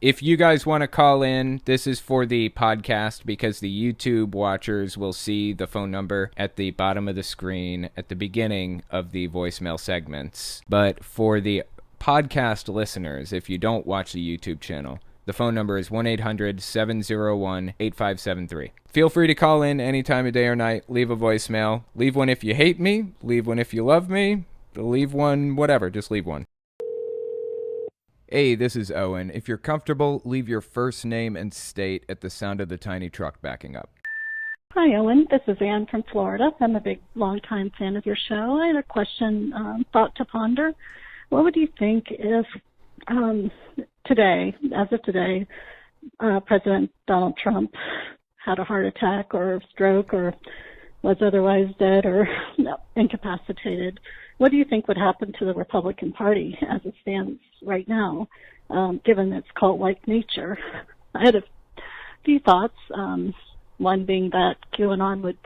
If you guys want to call in, this is for the podcast because the YouTube watchers will see the phone number at the bottom of the screen at the beginning of the voicemail segments. But for the podcast listeners, if you don't watch the YouTube channel, the phone number is 1-800-701-8573. Feel free to call in any time of day or night. Leave a voicemail. Leave one if you hate me. Leave one if you love me. Leave one, whatever. Just leave one. Hey, this is Owen. If you're comfortable, leave your first name and state at the sound of the tiny truck backing up. Hi, Owen. This is Ann from Florida. I'm a big, long-time fan of your show. I had a question, thought to ponder. What would you think if today, President Donald Trump had a heart attack or a stroke or was otherwise dead or incapacitated? What do you think would happen to the Republican Party as it stands right now, given its cult-like nature? I had a few thoughts, one being that QAnon would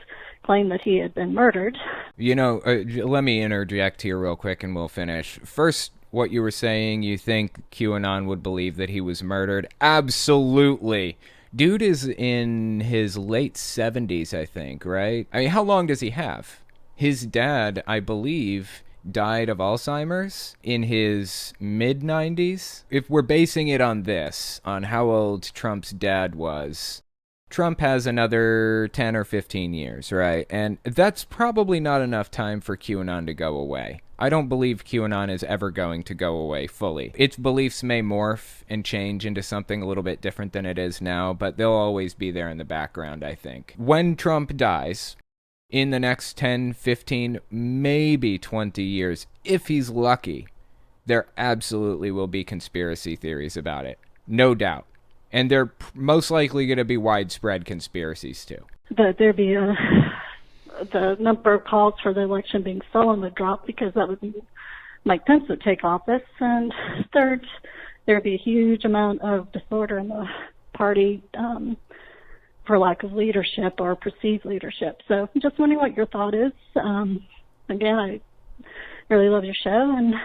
claim that he had been murdered. Let me interject here real quick and we'll finish. First, what you were saying, you think QAnon would believe that he was murdered? Absolutely. Dude is in his late 70s, I think, right? I mean, how long does he have? His dad, I believe, died of Alzheimer's in his mid-90s. If we're basing it on this, on how old Trump's dad was, Trump has another 10 or 15 years, right? And that's probably not enough time for QAnon to go away. I don't believe QAnon is ever going to go away fully. Its beliefs may morph and change into something a little bit different than it is now, but they'll always be there in the background, I think. When Trump dies, in the next 10, 15, maybe 20 years, if he's lucky, there absolutely will be conspiracy theories about it. No doubt. And they're most likely going to be widespread conspiracies, too. That there'd be the number of calls for the election being stolen would drop because that would mean Mike Pence would take office. And third, there'd be a huge amount of disorder in the party for lack of leadership or perceived leadership. So I'm just wondering what your thought is. Again, I really love your show and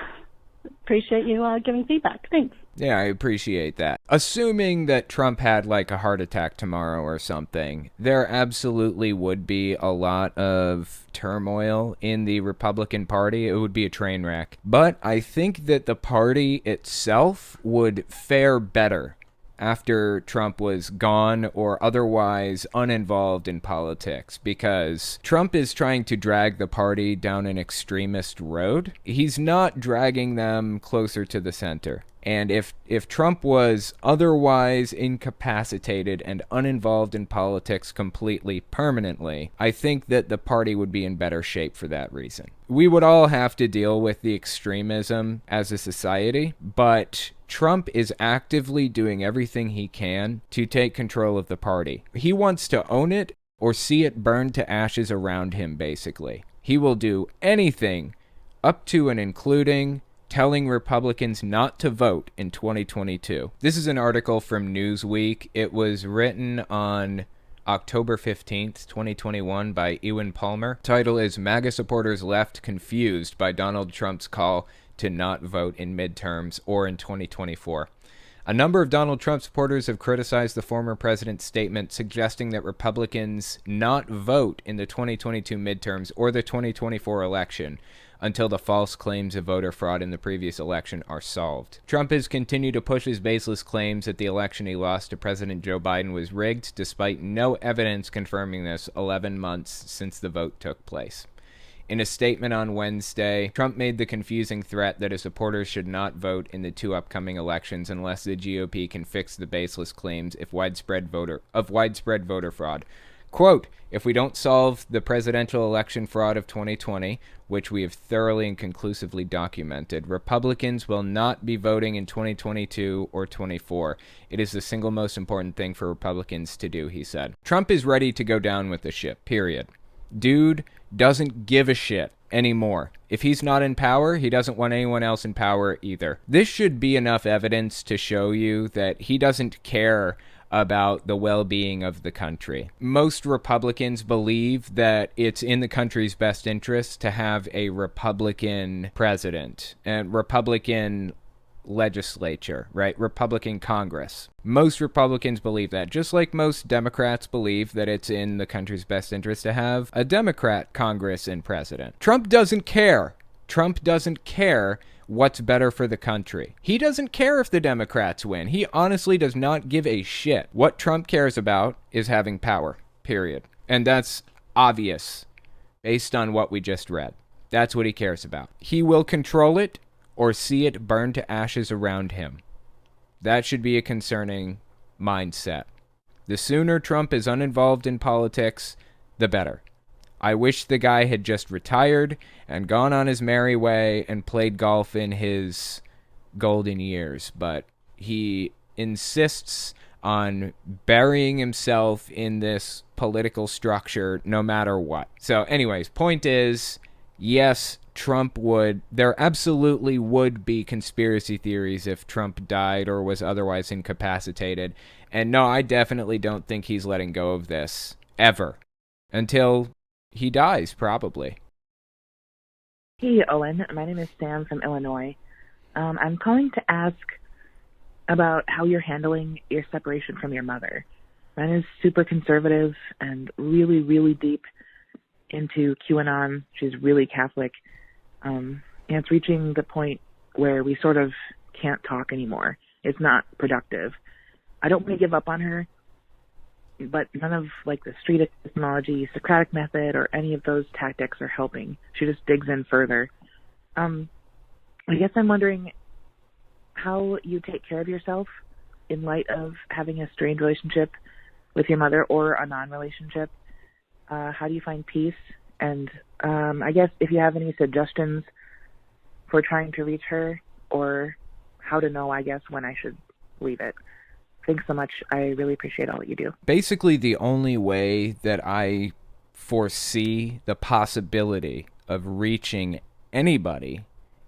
appreciate you giving feedback. Thanks. Yeah, I appreciate that. Assuming that Trump had like a heart attack tomorrow or something, there absolutely would be a lot of turmoil in the Republican Party. It would be a train wreck. But I think that the party itself would fare better after Trump was gone or otherwise uninvolved in politics, because Trump is trying to drag the party down an extremist road. He's not dragging them closer to the center. And if Trump was otherwise incapacitated and uninvolved in politics completely permanently, I think that the party would be in better shape for that reason. We would all have to deal with the extremism as a society, but Trump is actively doing everything he can to take control of the party. He wants to own it or see it burned to ashes around him, basically. He will do anything up to and including telling Republicans not to vote in 2022. This is an article from Newsweek. It was written on October 15th, 2021 by Ewan Palmer. Title is MAGA Supporters Left Confused by Donald Trump's Call to Not Vote in Midterms or in 2024. A number of Donald Trump supporters have criticized the former president's statement suggesting that Republicans not vote in the 2022 midterms or the 2024 election until the false claims of voter fraud in the previous election are solved. Trump has continued to push his baseless claims that the election he lost to President Joe Biden was rigged, despite no evidence confirming this 11 months since the vote took place. In a statement on Wednesday, Trump made the confusing threat that his supporters should not vote in the two upcoming elections unless the GOP can fix the baseless claims of widespread voter fraud. Quote, if we don't solve the presidential election fraud of 2020, which we have thoroughly and conclusively documented, Republicans will not be voting in 2022 or 24. It is the single most important thing for Republicans to do, he said. Trump is ready to go down with the ship, period. Dude doesn't give a shit anymore. If he's not in power, he doesn't want anyone else in power either. This should be enough evidence to show you that he doesn't care about the well-being of the country. Most Republicans believe that it's in the country's best interest to have a Republican president and Republican legislature, right? Republican Congress. Most Republicans believe that, just like most Democrats believe that it's in the country's best interest to have a Democrat Congress and president. Trump doesn't care. Trump doesn't care what's better for the country. He doesn't care if the Democrats win. He honestly does not give a shit. What Trump cares about is having power, period. And that's obvious based on what we just read. That's what he cares about. He will control it or see it burn to ashes around him. That should be a concerning mindset. The sooner Trump is uninvolved in politics, the better. I wish the guy had just retired and gone on his merry way and played golf in his golden years, but he insists on burying himself in this political structure no matter what. So anyways, point is, yes, there absolutely would be conspiracy theories if Trump died or was otherwise incapacitated. And no, I definitely don't think he's letting go of this ever until he dies, probably. Hey, Owen. My name is Sam from Illinois. I'm calling to ask about how you're handling your separation from your mother. Mine is super conservative and really, really deep into QAnon. She's really Catholic. And it's reaching the point where we sort of can't talk anymore. It's not productive. I don't want to give up on her, but none of like the street epistemology, Socratic method, or any of those tactics are helping. She just digs in further. I guess I'm wondering how you take care of yourself in light of having a strained relationship with your mother or a non-relationship. How do you find peace? And I guess if you have any suggestions for trying to reach her, or how to know, I guess, when I should leave it. Thanks so much. I really appreciate all that you do. Basically, the only way that I foresee the possibility of reaching anybody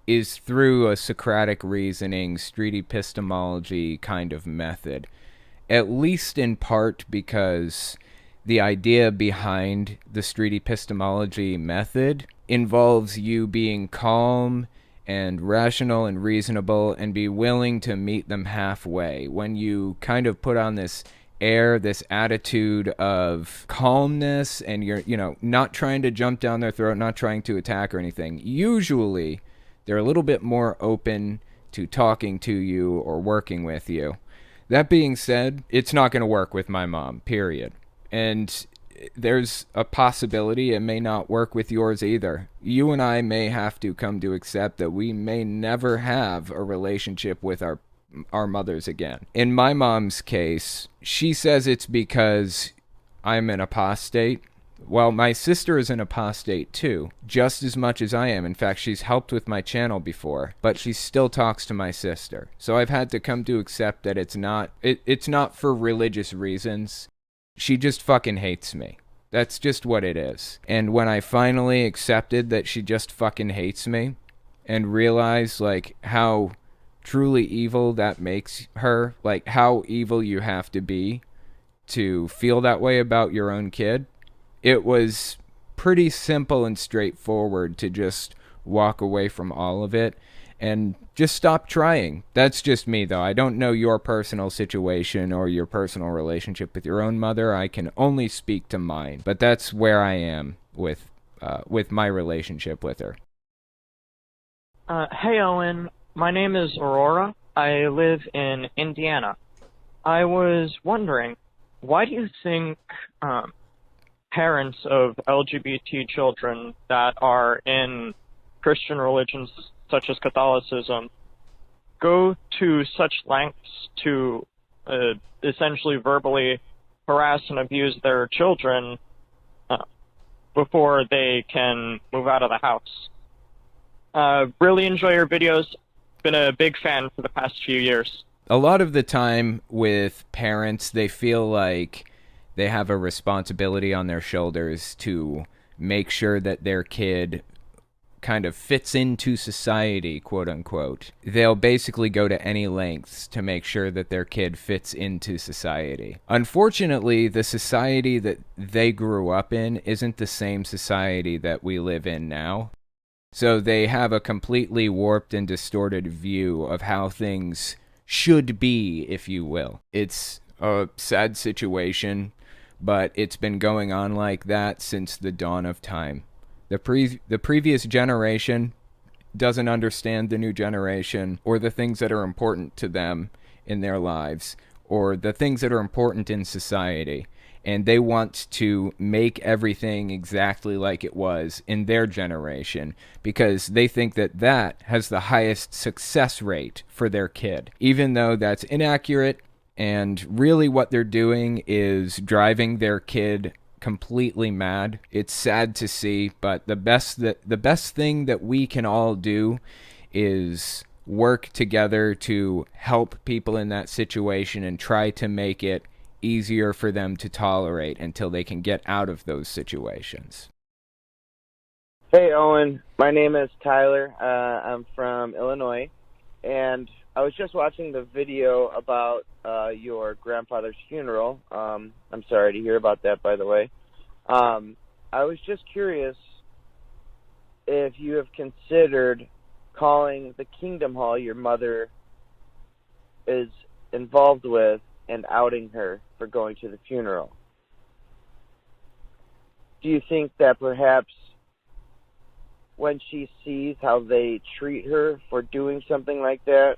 is through a Socratic reasoning, street epistemology kind of method. At least in part because the idea behind the street epistemology method involves you being calm and rational and reasonable and be willing to meet them halfway. When you kind of put on this air, this attitude of calmness, and you're, not trying to jump down their throat, not trying to attack or anything, usually they're a little bit more open to talking to you or working with you. That being said, it's not going to work with my mom, period. And there's a possibility it may not work with yours either. You and I may have to come to accept that we may never have a relationship with our mothers again. In my mom's case, she says it's because I'm an apostate. Well, my sister is an apostate too, just as much as I am. In fact, she's helped with my channel before, but she still talks to my sister. So I've had to come to accept that it's not for religious reasons. She just fucking hates me. That's just what it is. And when I finally accepted that she just fucking hates me and realized like how truly evil that makes her, like how evil you have to be to feel that way about your own kid, it was pretty simple and straightforward to just walk away from all of it and just stop trying. That's just me, though. I don't know your personal situation or your personal relationship with your own mother. I can only speak to mine. But that's where I am with my relationship with her. Hey, Owen. My name is Aurora. I live in Indiana. I was wondering, why do you think parents of LGBT children that are in Christian religions such as Catholicism go to such lengths to essentially verbally harass and abuse their children before they can move out of the house? Really enjoy your videos. Been a big fan for the past few years. A lot of the time with parents, they feel like they have a responsibility on their shoulders to make sure that their kid kind of fits into society, quote unquote. They'll basically go to any lengths to make sure that their kid fits into society. Unfortunately, the society that they grew up in isn't the same society that we live in now. So they have a completely warped and distorted view of how things should be, if you will. It's a sad situation, but it's been going on like that since the dawn of time. The previous generation doesn't understand the new generation or the things that are important to them in their lives or the things that are important in society. And they want to make everything exactly like it was in their generation because they think that that has the highest success rate for their kid, even though that's inaccurate. And really what they're doing is driving their kid completely mad. It's sad to see, but the best thing that we can all do is work together to help people in that situation and try to make it easier for them to tolerate until they can get out of those situations. Hey, Owen. My name is Tyler. I'm from Illinois, and I was just watching the video about your grandfather's funeral. I'm sorry to hear about that, by the way. I was just curious if you have considered calling the Kingdom Hall your mother is involved with and outing her for going to the funeral. Do you think that perhaps when she sees how they treat her for doing something like that,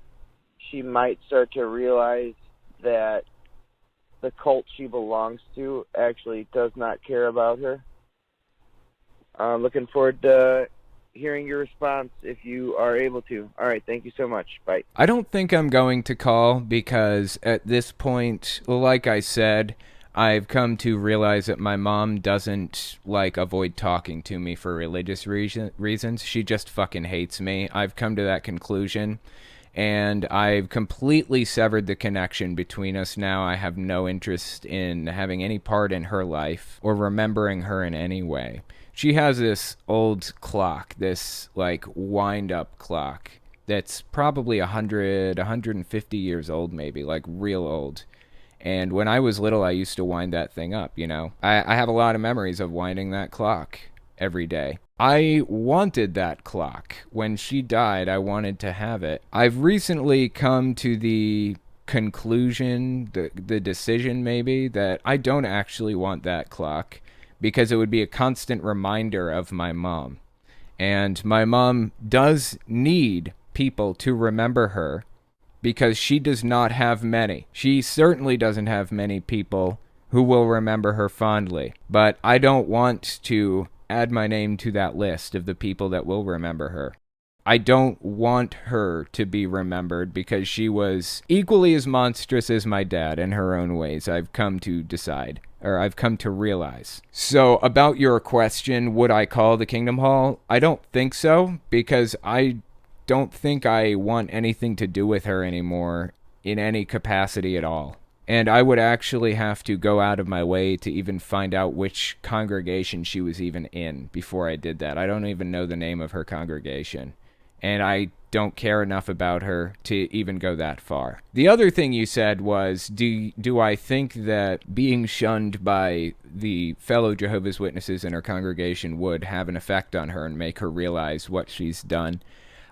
she might start to realize that the cult she belongs to actually does not care about her? Looking forward to hearing your response if you are able to. All right, thank you so much. Bye. I don't think I'm going to call because at this point, like I said, I've come to realize that my mom doesn't avoid talking to me for religious reasons. She just fucking hates me. I've come to that conclusion. And I've completely severed the connection between us now. I have no interest in having any part in her life or remembering her in any way. She has this old clock, this wind-up clock that's probably 150 years old maybe, real old. And when I was little, I used to wind that thing up, you know. I have a lot of memories of winding that clock every day. I wanted that clock. When she died, I wanted to have it. I've recently come to the conclusion, the decision maybe, that I don't actually want that clock because it would be a constant reminder of my mom. And my mom does need people to remember her because she does not have many. She certainly doesn't have many people who will remember her fondly. But I don't want to add my name to that list of the people that will remember her. I don't want her to be remembered because she was equally as monstrous as my dad in her own ways, I've come to decide, or I've come to realize. So about your question, would I call the Kingdom Hall? I don't think so, because I don't think I want anything to do with her anymore in any capacity at all. And I would actually have to go out of my way to even find out which congregation she was even in before I did that. I don't even know the name of her congregation. And I don't care enough about her to even go that far. The other thing you said was, do I think that being shunned by the fellow Jehovah's Witnesses in her congregation would have an effect on her and make her realize what she's done?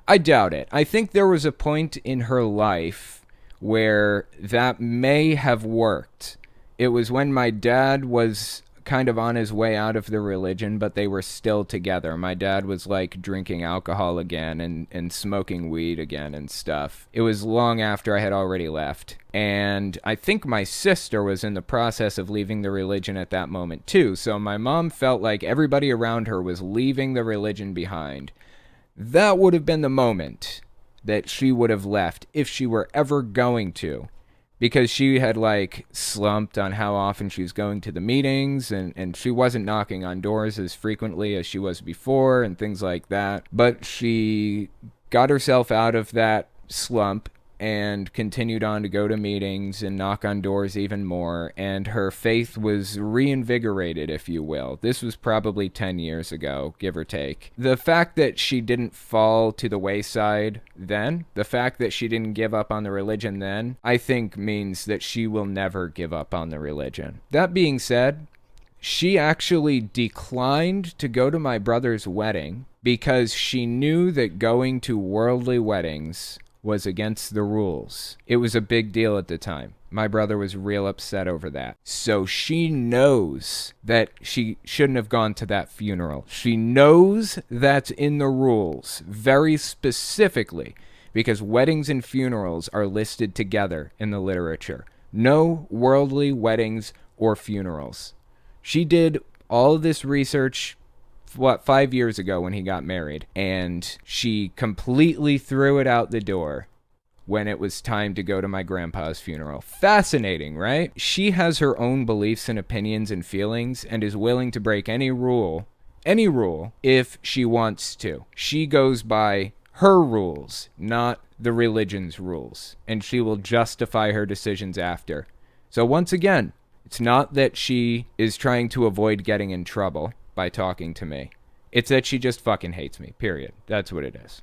I doubt it. I think there was a point in her life where that may have worked. It was when my dad was kind of on his way out of the religion, but they were still together. My dad was drinking alcohol again and smoking weed again and stuff. It was long after I had already left. And I think my sister was in the process of leaving the religion at that moment too. So my mom felt like everybody around her was leaving the religion behind. That would have been the moment that she would have left if she were ever going to, because she had slumped on how often she was going to the meetings and she wasn't knocking on doors as frequently as she was before and things like that. But she got herself out of that slump and continued on to go to meetings and knock on doors even more, and her faith was reinvigorated, if you will. This was probably 10 years ago, give or take. The fact that she didn't fall to the wayside then, the fact that she didn't give up on the religion then, I think means that she will never give up on the religion. That being said, She actually declined to go to my brother's wedding because she knew that going to worldly weddings was against the rules. It was a big deal at the time. My brother was real upset over that. So she knows that she shouldn't have gone to that funeral. She knows that's in the rules very specifically because weddings and funerals are listed together in the literature. No worldly weddings or funerals. She did all of this research, 5 years ago when he got married, and she completely threw it out the door when it was time to go to my grandpa's funeral. Fascinating, right? She has her own beliefs and opinions and feelings and is willing to break any rule, if she wants to. She goes by her rules, not the religion's rules, and she will justify her decisions after. So once again, it's not that she is trying to avoid getting in trouble by talking to me. It's that she just fucking hates me, period. That's what it is.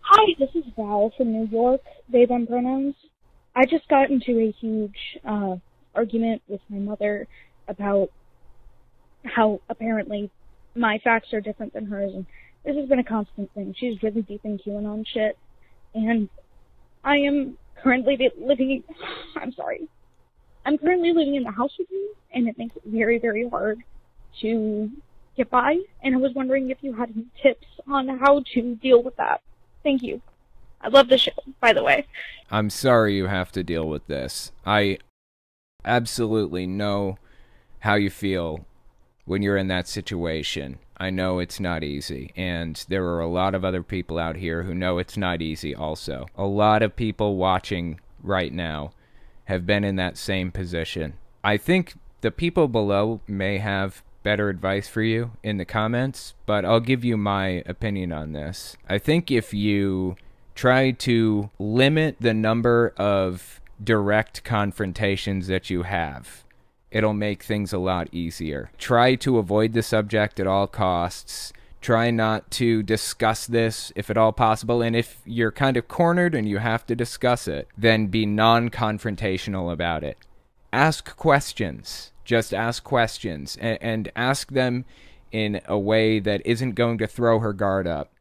Hi, this is Val from New York, they, them pronouns. I just got into a huge argument with my mother about how apparently my facts are different than hers, and this has been a constant thing. She's really deep in QAnon shit, and I am currently I'm currently living in the house with you, and it makes it very, very hard to get by, and I was wondering if you had any tips on how to deal with that. Thank you. I love the show, by the way. I'm sorry you have to deal with this. I absolutely know how you feel when you're in that situation. I know it's not easy, and there are a lot of other people out here who know it's not easy also. A lot of people watching right now have been in that same position. I think the people below may have better advice for you in the comments, but I'll give you my opinion on this. I think if you try to limit the number of direct confrontations that you have, it'll make things a lot easier. Try to avoid the subject at all costs. Try not to discuss this if at all possible. And if you're kind of cornered and you have to discuss it, then be non-confrontational about it. Ask questions. Just ask questions and ask them in a way that isn't going to throw her guard up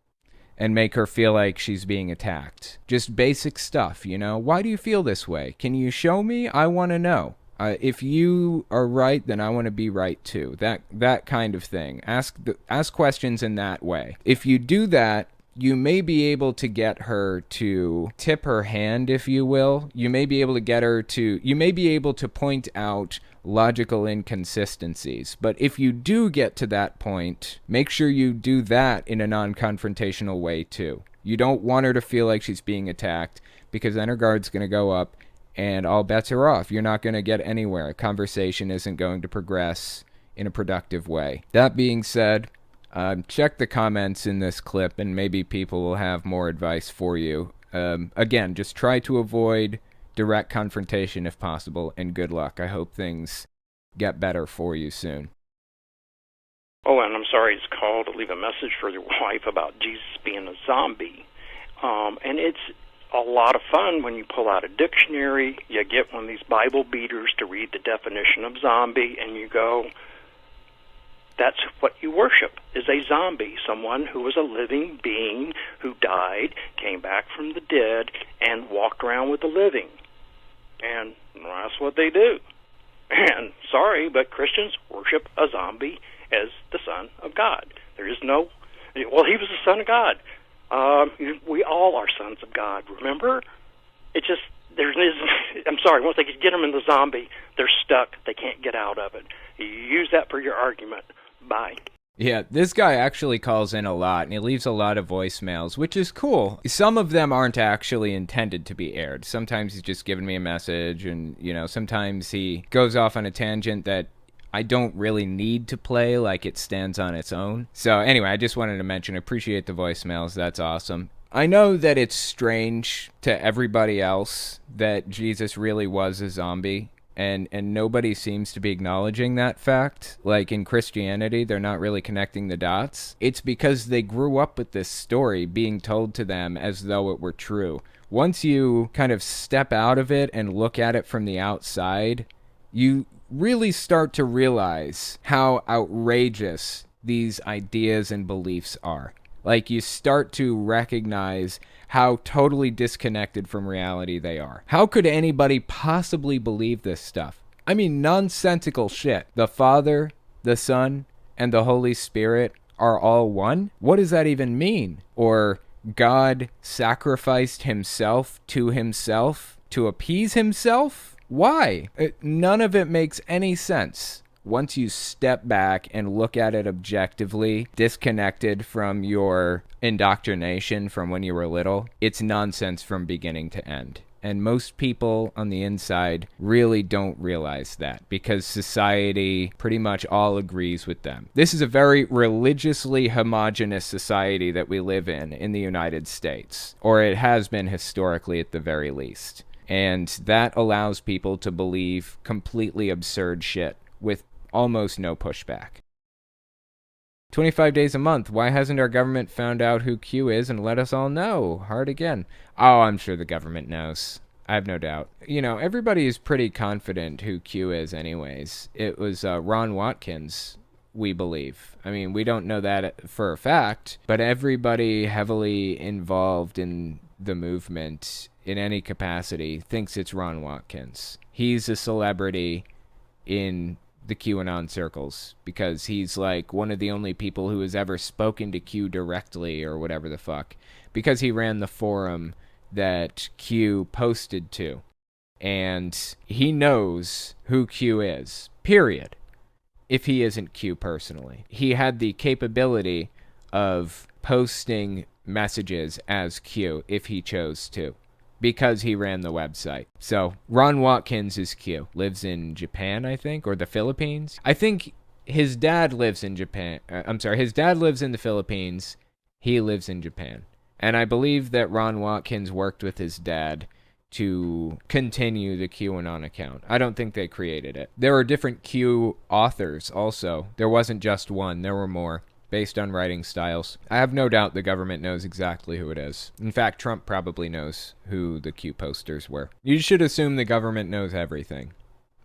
and make her feel like she's being attacked. Just basic stuff, you know? Why do you feel this way? Can you show me? I want to know. If you are right, then I want to be right too. That kind of thing. Ask questions in that way. If you do that, you may be able to get her to tip her hand, if you will. You may be able to point out logical inconsistencies. But if you do get to that point, make sure you do that in a non-confrontational way too. You don't want her to feel like she's being attacked, because then her guard's going to go up and all bets are off. You're not going to get anywhere. A conversation isn't going to progress in a productive way. That being said, check the comments in this clip and maybe people will have more advice for you. Again, just try to avoid direct confrontation if possible, and good luck. I hope things get better for you soon. Oh, and I'm sorry it's called to leave a message for your wife about Jesus being a zombie. And it's a lot of fun when you pull out a dictionary, you get one of these Bible beaters to read the definition of zombie, and you go, that's what you worship, is a zombie, someone who was a living being who died, came back from the dead, and walked around with the living. And that's what they do. And sorry, but Christians worship a zombie as the Son of God. There is no, well, he was the Son of God. We all are sons of God, remember? It just, I'm sorry, once they get them in the zombie, they're stuck. They can't get out of it. You use that for your argument. Bye. Yeah, this guy actually calls in a lot, and he leaves a lot of voicemails, which is cool. Some of them aren't actually intended to be aired. Sometimes he's just giving me a message, and, you know, sometimes he goes off on a tangent that I don't really need to play, like it stands on its own. So anyway, I just wanted to mention, I appreciate the voicemails. That's awesome. I know that it's strange to everybody else that Jesus really was a zombie, and nobody seems to be acknowledging that fact. Like in Christianity, they're not really connecting the dots. It's because they grew up with this story being told to them as though it were true. Once you kind of step out of it and look at it from the outside, you really start to realize how outrageous these ideas and beliefs are. Like, you start to recognize how totally disconnected from reality they are. How could anybody possibly believe this stuff? I mean, nonsensical shit. The Father, the Son, and the Holy Spirit are all one? What does that even mean? Or God sacrificed himself to appease himself? Why? None of it makes any sense. Once you step back and look at it objectively, disconnected from your indoctrination from when you were little, it's nonsense from beginning to end. And most people on the inside really don't realize that, because society pretty much all agrees with them. This is a very religiously homogenous society that we live in the United States, or it has been historically at the very least. And that allows people to believe completely absurd shit with almost no pushback. 25 days a month. Why hasn't our government found out who Q is and let us all know? Hard again. Oh, I'm sure the government knows. I have no doubt. You know, everybody is pretty confident who Q is anyways. It was Ron Watkins, we believe. I mean, we don't know that for a fact, but everybody heavily involved in the movement in any capacity thinks it's Ron Watkins. He's a celebrity in the QAnon circles because he's like one of the only people who has ever spoken to Q directly or whatever the fuck, because he ran the forum that Q posted to, and he knows who Q is, period. If he isn't Q personally, he had the capability of posting messages as Q if he chose to, because he ran the website. So Ron Watkins is Q. Lives in Japan, I think, or the Philippines. I think his dad lives in Japan. His dad lives in the Philippines. He lives in Japan. And I believe that Ron Watkins worked with his dad to continue the QAnon account. I don't think they created it. There are different Q authors also. There wasn't just one. There were more, based on writing styles. I have no doubt the government knows exactly who it is. In fact, Trump probably knows who the Q posters were. You should assume the government knows everything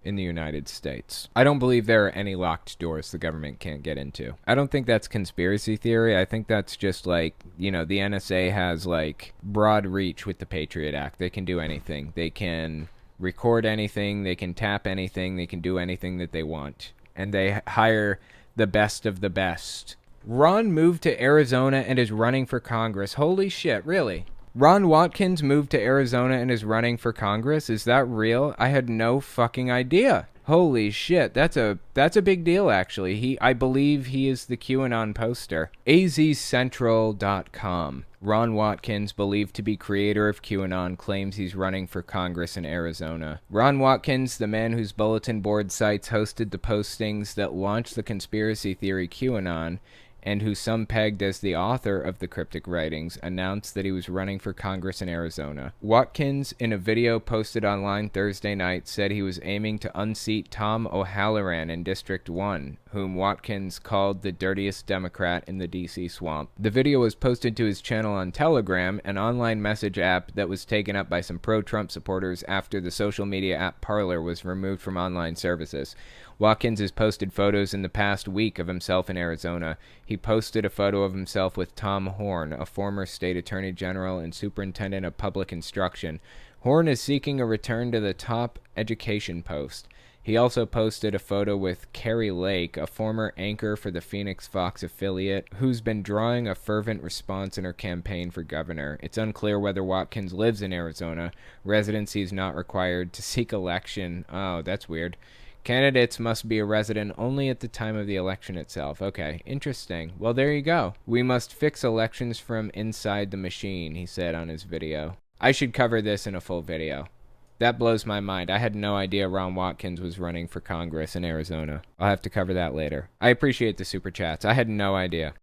in the United States. I don't believe there are any locked doors the government can't get into. I don't think that's conspiracy theory. I think that's just like, you know, the NSA has like broad reach with the Patriot Act. They can do anything. They can record anything. They can tap anything. They can do anything that they want. And they hire the best of the best. Ron moved to Arizona and is running for Congress. Holy shit, really? Ron Watkins moved to Arizona and is running for Congress? Is that real? I had no fucking idea. Holy shit, that's a big deal, actually. I believe he is the QAnon poster. azcentral.com. Ron Watkins, believed to be creator of QAnon, claims he's running for Congress in Arizona. Ron Watkins, the man whose bulletin board sites hosted the postings that launched the conspiracy theory QAnon, and who some pegged as the author of the cryptic writings, announced that he was running for Congress in Arizona. Watkins, in a video posted online Thursday night, said he was aiming to unseat Tom O'Halloran in District 1, whom Watkins called the dirtiest Democrat in the D.C. swamp. The video was posted to his channel on Telegram, an online message app that was taken up by some pro-Trump supporters after the social media app Parler was removed from online services. Watkins has posted photos in the past week of himself in Arizona. He posted a photo of himself with Tom Horn, a former state attorney general and superintendent of public instruction. Horn is seeking a return to the top education post. He also posted a photo with Carrie Lake, a former anchor for the Phoenix Fox affiliate, who's been drawing a fervent response in her campaign for governor. It's unclear whether Watkins lives in Arizona. Residency is not required to seek election. Oh, that's weird. Candidates must be a resident only at the time of the election itself. Okay, interesting. Well, there you go. We must fix elections from inside the machine, he said on his video. I should cover this in a full video. That blows my mind. I had no idea Ron Watkins was running for Congress in Arizona. I'll have to cover that later. I appreciate the super chats. I had no idea.